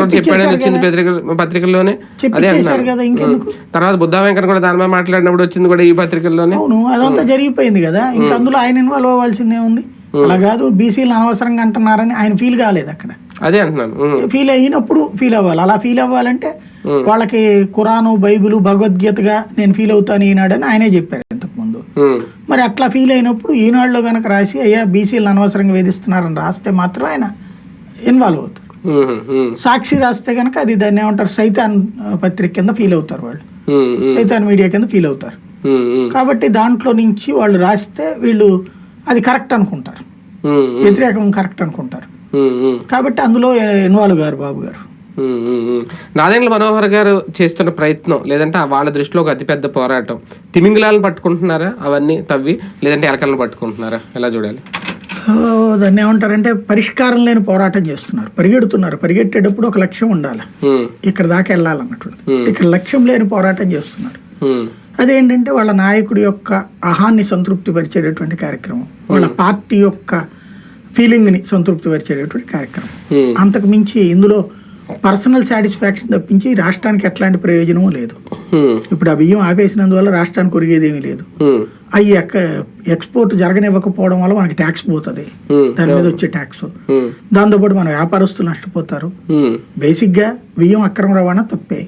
వచ్చింది పత్రికల్లోనే. అదే అంటున్నారు. తర్వాత బుద్ధా వెంకన్న కూడా దాని మీద మాట్లాడినప్పుడు వచ్చింది కూడా ఈ పత్రికల్లోనే. అవును, అదంతా జరిగిపోయింది కదా. ఇంకా అందులో ఆయన ఇన్వాల్వ్ అవ్వాల్సిందే ఉంది. అలా కాదు బీసీలు అనవసరంగా అంటున్నారని ఆయన ఫీల్ కాలేదు అక్కడ. అదే అంటున్నాను. ఫీల్ అయినప్పుడు ఫీల్ అవ్వాలి. అలా ఫీల్ అవ్వాలంటే వాళ్ళకి ఖురాను, బైబిల్, భగవద్గీతగా నేను ఫీల్ అవుతాను ఈనాడని ఆయనే చెప్పారు ఇంతకుముందు. మరి అట్లా ఫీల్ అయినప్పుడు ఈనాడులో కనుక రాసి అయ్యా బీసీలు అనవసరంగా వేధిస్తున్నారని రాస్తే మాత్రం ఆయన ఇన్వాల్వ్ అవుతారు. సాక్షి రాస్తే కనుక అది దాన్ని ఏమంటారు, సైతాన్ పత్రిక కింద ఫీల్ అవుతారు వాళ్ళు, సైతాన్ మీడియా కింద ఫీల్ అవుతారు. కాబట్టి దాంట్లో నుంచి వాళ్ళు రాస్తే వీళ్ళు అది కరెక్ట్ అనుకుంటారు, వ్యతిరేకం కరెక్ట్ అనుకుంటారు. కాబట్టి అందులో ఇన్వాల్వ్ గారు బాబు గారు. నాదెండ్ల మనోహర్ గారు చేస్తున్న ప్రయత్నం లేదంటే వాళ్ళ దృష్టిలో ఒక అతిపెద్ద పోరాటం, తిమింగలాలను పట్టుకుంటున్నారా అవన్నీ తవ్వి, లేదంటే ఎలకలను పట్టుకుంటున్నారా, ఎలా చూడాలి? దాన్ని ఏమంటారంటే పరిష్కారం లేని పోరాటం చేస్తున్నారు, పరిగెడుతున్నారు. పరిగెట్టేటప్పుడు ఒక లక్ష్యం ఉండాలి, ఇక్కడ దాకా వెళ్ళాలన్నటువంటి. ఇక్కడ లక్ష్యం లేని పోరాటం చేస్తున్నారు. అదేంటంటే వాళ్ళ నాయకుడి యొక్క అహాన్ని సంతృప్తి పరిచేటటువంటి కార్యక్రమం, వాళ్ళ పార్టీ యొక్క ఫీలింగ్ని సంతృప్తి పరిచేటటువంటి కార్యక్రమం. అంతకు మించి ఇందులో పర్సనల్ సాటిస్ఫాక్షన్ తప్పించి రాష్ట్రానికి ఎట్లాంటి ప్రయోజనము లేదు. ఇప్పుడు ఆ బియ్యం ఆపేసినందువల్ల రాష్ట్రానికి ఒరిగేదేమీ లేదు. అవి ఎక్స్పోర్ట్ జరగనివ్వకపోవడం వల్ల మనకి ట్యాక్స్ పోతుంది, దాని మీద వచ్చే ట్యాక్స్. దాంతోపాటు మన వ్యాపారస్తులు నష్టపోతారు. బేసిక్ గా బియ్యం అక్రమ రవాణా తప్పే.